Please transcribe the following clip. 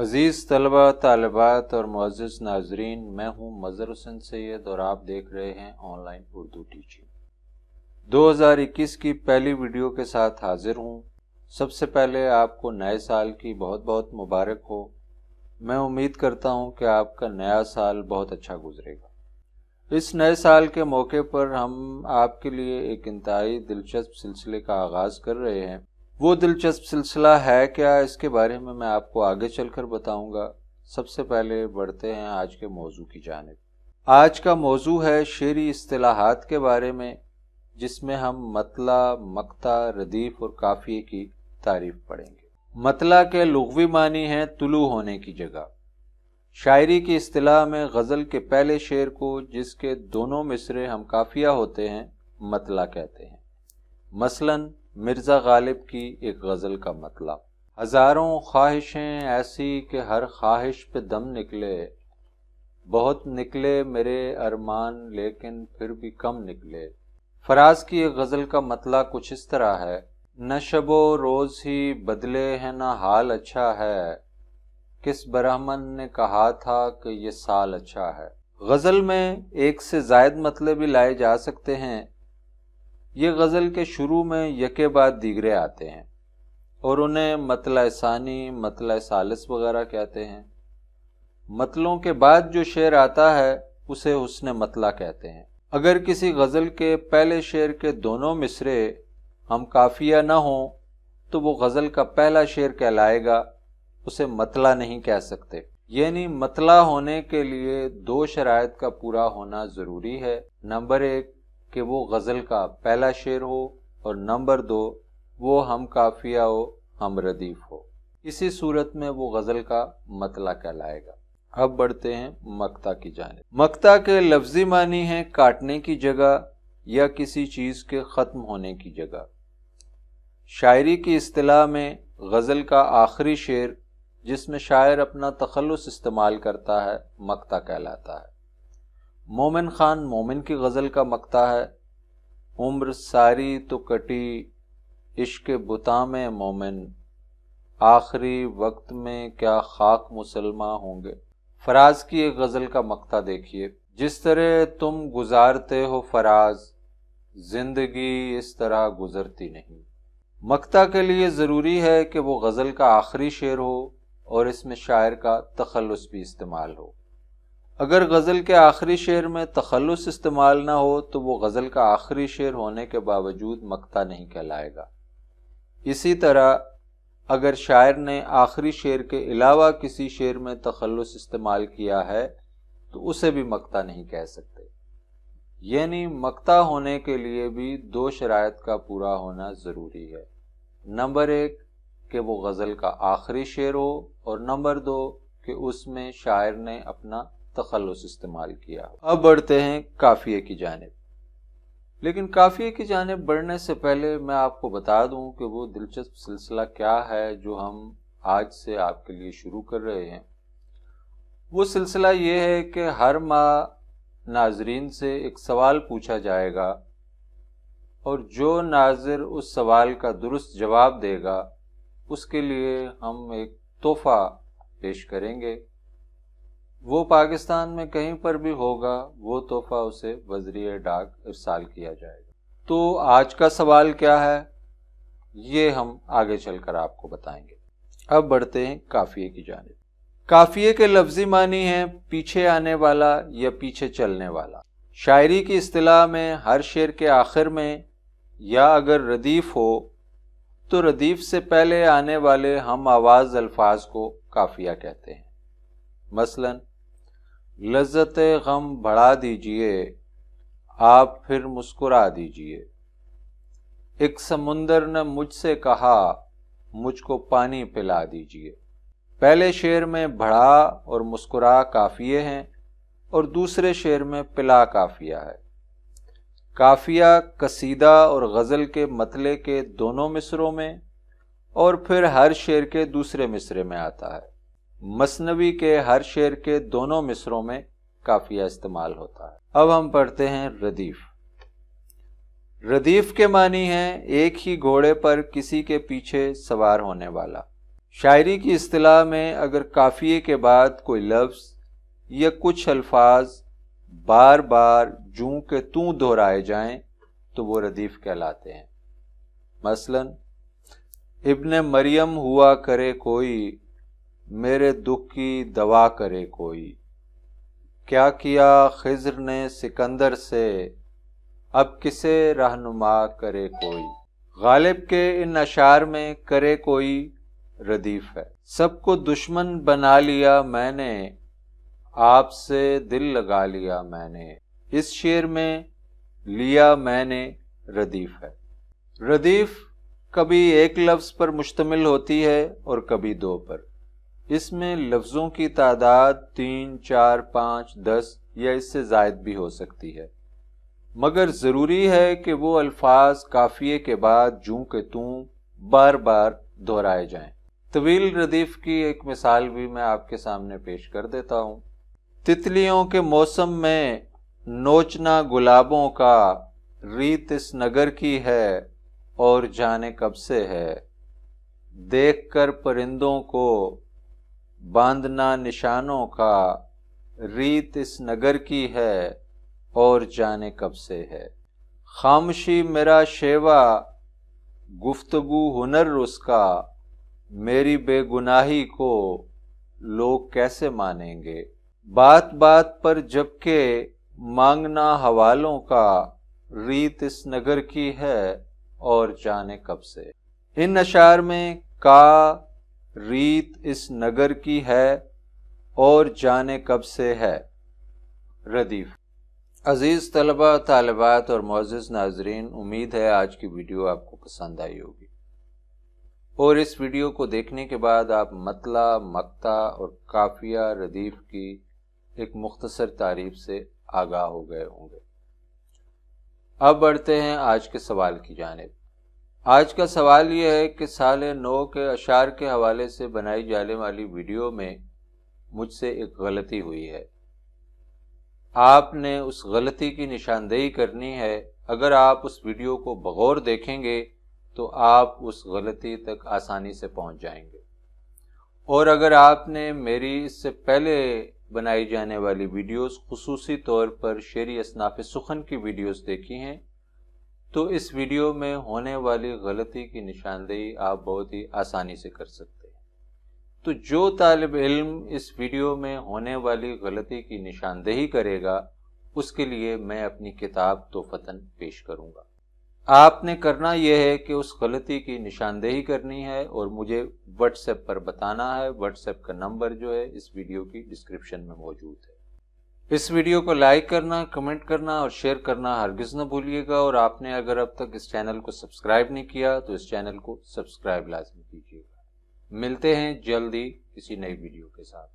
عزیز طلبہ طالبات اور معزز ناظرین، میں ہوں مظہر حسین سید اور آپ دیکھ رہے ہیں آن لائن اردو ٹیچنگ۔ 2021 کی پہلی ویڈیو کے ساتھ حاضر ہوں۔ سب سے پہلے آپ کو نئے سال کی بہت بہت مبارک ہو۔ میں امید کرتا ہوں کہ آپ کا نیا سال بہت اچھا گزرے گا۔ اس نئے سال کے موقع پر ہم آپ کے لیے ایک انتہائی دلچسپ سلسلے کا آغاز کر رہے ہیں۔ وہ دلچسپ سلسلہ ہے کیا، اس کے بارے میں آپ کو آگے چل کر بتاؤں گا۔ سب سے پہلے بڑھتے ہیں آج کے موضوع کی جانب۔ آج کا موضوع ہے شعری اصطلاحات کے بارے میں، جس میں ہم مطلع، مقطع، ردیف اور قافیے کی تعریف پڑھیں گے۔ مطلع کے لغوی معنی ہیں طلوع ہونے کی جگہ۔ شاعری کی اصطلاح میں غزل کے پہلے شعر کو، جس کے دونوں مصرے ہم قافیہ ہوتے ہیں، مطلع کہتے ہیں۔ مثلاً مرزا غالب کی ایک غزل کا مطلع: ہزاروں خواہشیں ایسی کہ ہر خواہش پہ دم نکلے، بہت نکلے میرے ارمان لیکن پھر بھی کم نکلے۔ فراز کی ایک غزل کا مطلع کچھ اس طرح ہے: نہ شب و روز ہی بدلے ہیں نہ حال اچھا ہے، کس برہمن نے کہا تھا کہ یہ سال اچھا ہے۔ غزل میں ایک سے زائد مطلب بھی لائے جا سکتے ہیں۔ یہ غزل کے شروع میں یکے بعد دیگرے آتے ہیں اور انہیں مطلع ثانی، مطلع ثالث وغیرہ کہتے ہیں۔ مطلعوں کے بعد جو شعر آتا ہے اسے حسن مطلع کہتے ہیں۔ اگر کسی غزل کے پہلے شعر کے دونوں مصرے ہم قافیہ نہ ہوں تو وہ غزل کا پہلا شعر کہلائے گا، اسے مطلع نہیں کہہ سکتے۔ یعنی مطلع ہونے کے لیے دو شرائط کا پورا ہونا ضروری ہے۔ نمبر 1 کہ وہ غزل کا پہلا شعر ہو، اور نمبر 2 وہ ہم قافیہ ہو، ہم ردیف ہو۔ اسی صورت میں وہ غزل کا مطلع کہلائے گا۔ اب بڑھتے ہیں مقطع کی جانب۔ مقطع کے لفظی معنی ہیں کاٹنے کی جگہ یا کسی چیز کے ختم ہونے کی جگہ۔ شاعری کی اصطلاح میں غزل کا آخری شعر، جس میں شاعر اپنا تخلص استعمال کرتا ہے، مقطع کہلاتا ہے۔ مومن خان مومن کی غزل کا مقطع ہے: عمر ساری تو کٹی عشق بتاں میں مومن، آخری وقت میں کیا خاک مسلماں ہوں گے۔ فراز کی ایک غزل کا مقطع دیکھیے: جس طرح تم گزارتے ہو فراز، زندگی اس طرح گزرتی نہیں۔ مقطع کے لیے ضروری ہے کہ وہ غزل کا آخری شعر ہو اور اس میں شاعر کا تخلص بھی استعمال ہو۔ اگر غزل کے آخری شعر میں تخلص استعمال نہ ہو تو وہ غزل کا آخری شعر ہونے کے باوجود مقطع نہیں کہلائے گا۔ اسی طرح اگر شاعر نے آخری شعر کے علاوہ کسی شعر میں تخلص استعمال کیا ہے تو اسے بھی مقطع نہیں کہہ سکتے۔ یعنی مقطع ہونے کے لیے بھی دو شرائط کا پورا ہونا ضروری ہے۔ نمبر 1 کہ وہ غزل کا آخری شعر ہو، اور نمبر 2 کہ اس میں شاعر نے اپنا تخلص استعمال کیا ہو۔ اب بڑھتے ہیں قافیے کی جانب۔ لیکن قافیے کی جانب بڑھنے سے پہلے میں آپ کو بتا دوں کہ وہ دلچسپ سلسلہ کیا ہے جو ہم آج سے آپ کے لیے شروع کر رہے ہیں۔ وہ سلسلہ یہ ہے کہ ہر ماہ ناظرین سے ایک سوال پوچھا جائے گا، اور جو ناظر اس سوال کا درست جواب دے گا اس کے لیے ہم ایک تحفہ پیش کریں گے۔ وہ پاکستان میں کہیں پر بھی ہوگا، وہ تحفہ اسے بذریعہ ڈاک ارسال کیا جائے گا۔ تو آج کا سوال کیا ہے، یہ ہم آگے چل کر آپ کو بتائیں گے۔ اب بڑھتے ہیں قافیے کی جانب۔ قافیے کے لفظی معنی ہیں پیچھے آنے والا یا پیچھے چلنے والا۔ شاعری کی اصطلاح میں ہر شعر کے آخر میں یا اگر ردیف ہو تو ردیف سے پہلے آنے والے ہم آواز الفاظ کو قافیہ کہتے ہیں۔ مثلاً لذت غم بڑھا دیجئے، آپ پھر مسکرا دیجئے، ایک سمندر نے مجھ سے کہا مجھ کو پانی پلا دیجئے۔ پہلے شعر میں بڑھا اور مسکرا قافیے ہیں اور دوسرے شعر میں پلا قافیہ ہے۔ قافیہ قصیدہ اور غزل کے مطلع کے دونوں مصروں میں اور پھر ہر شعر کے دوسرے مصرے میں آتا ہے۔ مثنوی کے ہر شعر کے دونوں مصروں میں قافیہ استعمال ہوتا ہے۔ اب ہم پڑھتے ہیں ردیف۔ ردیف کے معنی ہیں ایک ہی گھوڑے پر کسی کے پیچھے سوار ہونے والا۔ شاعری کی اصطلاح میں اگر قافیے کے بعد کوئی لفظ یا کچھ الفاظ بار بار جوں کہ توں دہرائے جائیں تو وہ ردیف کہلاتے ہیں۔ مثلا ابن مریم ہوا کرے کوئی، میرے دکھ کی دوا کرے کوئی، کیا خضر نے سکندر سے، اب کسے رہنما کرے کوئی۔ غالب کے ان اشعار میں کرے کوئی ردیف ہے۔ سب کو دشمن بنا لیا میں نے، آپ سے دل لگا لیا میں نے، اس شعر میں لیا میں نے ردیف ہے۔ ردیف کبھی ایک لفظ پر مشتمل ہوتی ہے اور کبھی دو پر۔ اس میں لفظوں کی تعداد 3، 4، 5، 10 یا اس سے زائد بھی ہو سکتی ہے، مگر ضروری ہے کہ وہ الفاظ قافیے کے بعد جوں کہ توں بار بار دہرائے جائیں۔ طویل ردیف کی ایک مثال بھی میں آپ کے سامنے پیش کر دیتا ہوں۔ تتلیوں کے موسم میں نوچنا گلابوں کا، ریت اس نگر کی ہے اور جانے کب سے ہے، دیکھ کر پرندوں کو باندھنا نشانوں کا، ریت اس نگر کی ہے اور جانے کب سے ہے۔ خاموشی میرا شیوا، گفتگو ہنر اس کا، میری بے گناہی کو لوگ کیسے مانیں گے، بات بات پر جبکہ مانگنا حوالوں کا، ریت اس نگر کی ہے اور جانے کب سے۔ ان اشعار میں کا، ریت اس نگر کی ہے اور جانے کب سے ہے ردیف۔ عزیز طلبہ، طالبات اور معزز ناظرین، امید ہے آج کی ویڈیو آپ کو پسند آئی ہوگی اور اس ویڈیو کو دیکھنے کے بعد آپ مطلع، مقطع اور قافیہ ردیف کی ایک مختصر تعریف سے آگاہ ہو گئے ہوں گے۔ اب بڑھتے ہیں آج کے سوال کی جانب۔ آج کا سوال یہ ہے کہ سال نو کے اشعار کے حوالے سے بنائی جانے والی ویڈیو میں مجھ سے ایک غلطی ہوئی ہے۔ آپ نے اس غلطی کی نشاندہی کرنی ہے۔ اگر آپ اس ویڈیو کو بغور دیکھیں گے تو آپ اس غلطی تک آسانی سے پہنچ جائیں گے، اور اگر آپ نے میری اس سے پہلے بنائی جانے والی ویڈیوز، خصوصی طور پر شعری اصناف سخن کی ویڈیوز دیکھی ہیں، تو اس ویڈیو میں ہونے والی غلطی کی نشاندہی آپ بہت ہی آسانی سے کر سکتے ہیں۔ تو جو طالب علم اس ویڈیو میں ہونے والی غلطی کی نشاندہی کرے گا، اس کے لیے میں اپنی کتاب تحفتاً پیش کروں گا۔ آپ نے کرنا یہ ہے کہ اس غلطی کی نشاندہی کرنی ہے اور مجھے واٹس ایپ پر بتانا ہے۔ واٹس ایپ کا نمبر جو ہے اس ویڈیو کی ڈسکرپشن میں موجود ہے۔ اس ویڈیو کو لائک کرنا، کمنٹ کرنا اور شیئر کرنا ہرگز نہ بھولیے گا، اور آپ نے اگر اب تک اس چینل کو سبسکرائب نہیں کیا تو اس چینل کو سبسکرائب لازمی کیجیے گا۔ ملتے ہیں جلدی کسی نئی ویڈیو کے ساتھ۔